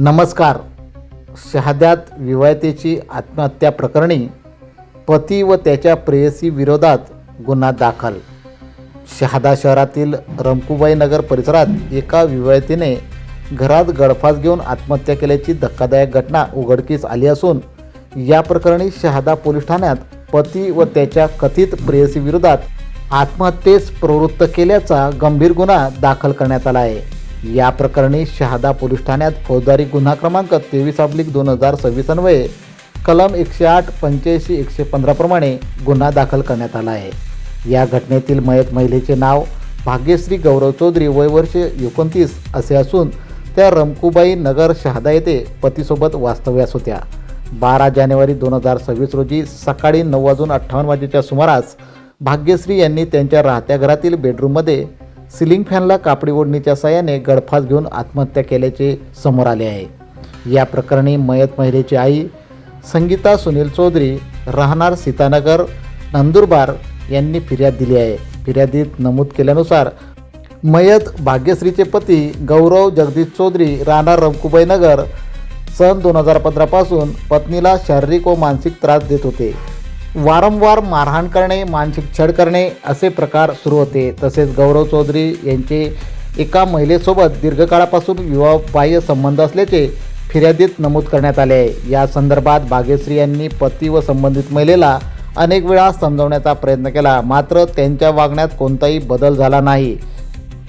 नमस्कार. शहाद्यात विवाहितेची आत्महत्या प्रकरणी पती व त्याच्या प्रेयसी विरोधात गुन्हा दाखल. शहादा शहरातील रमकुबाई नगर परिसरात एका विवाहितेने घरात गळफास घेऊन आत्महत्या केल्याची धक्कादायक घटना उघडकीस आली असून या प्रकरणी शहादा पोलीस ठाण्यात पती व त्याच्या कथित प्रेयसी विरोधात आत्महत्येस प्रवृत्त केल्याचा गंभीर गुन्हा दाखल करण्यात आला आहे. या प्रकरणी शहादा पोलीस ठाण्यात फौजदारी गुन्हा क्रमांक 23/2026 अन्वये कलम 108, 85, 115 प्रमाणे गुन्हा दाखल करण्यात आला आहे. या घटनेतील मयत महिलेचे नाव भाग्यश्री गौरव चौधरी, वय वर्ष 29 असे असून त्या रमकुबाई नगर शहादा येथे पतीसोबत वास्तव्यास होत्या. 12 जानेवारी 2026 रोजी सकाळी 9:58 सुमारास भाग्यश्री यांनी त्यांच्या राहत्या घरातील बेडरूममध्ये सिलिंग फॅनला कापडी ओढणीच्या साहाय्याने गळफास घेऊन आत्महत्या केल्याचे समोर आले आहे. या प्रकरणी मयत महिलेची आई संगीता सुनील चौधरी, राहणार सीतानगर, नंदुरबार यांनी फिर्याद दिली आहे. फिर्यादीत नमूद केल्यानुसार मयत भाग्यश्रीचे पती गौरव जगदीश चौधरी, राहणार रमकुबाई नगर, सन 2015 पासून पत्नीला शारीरिक व मानसिक त्रास देत होते. वारंवार मारहाण करणे, मानसिक छळ करणे असे प्रकार सुरू होते. तसेच गौरव चौधरी यांचे एका महिलेसोबत दीर्घकाळापासून विवाहबाह्य संबंध असल्याचे फिर्यादीत नमूद करण्यात आले आहे. या संदर्भात भाग्यश्री यांनी पती व संबंधित महिलेला अनेक वेळा समजवण्याचा प्रयत्न केला, मात्र त्यांच्या वागण्यात कोणताही बदल झाला नाही.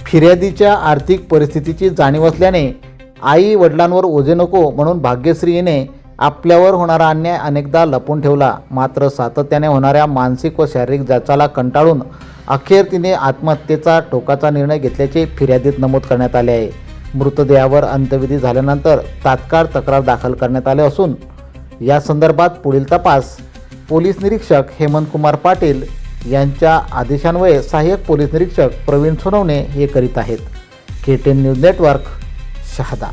फिर्यादीच्या आर्थिक परिस्थितीची जाणीव असल्याने आई वडिलांवर ओझे नको म्हणून भाग्यश्री हिने आपल्यावर होणारा अन्याय अनेकदा लपवून ठेवला. मात्र सातत्याने होणाऱ्या मानसिक व शारीरिक जाचाला कंटाळून अखेर तिने आत्महत्येचा टोकाचा निर्णय घेतल्याचे फिर्यादीत नमूद करण्यात आले आहे. मृतदेहावर अंत्यविधी झाल्यानंतर तात्काळ तक्रार दाखल करण्यात आले असून या संदर्भात पुढील तपास पोलीस निरीक्षक हेमंत कुमार पाटील यांच्या आदेशान्वये सहाय्यक पोलीस निरीक्षक प्रवीण सोनवणे हे करीत आहेत. KTN news network, Shahada.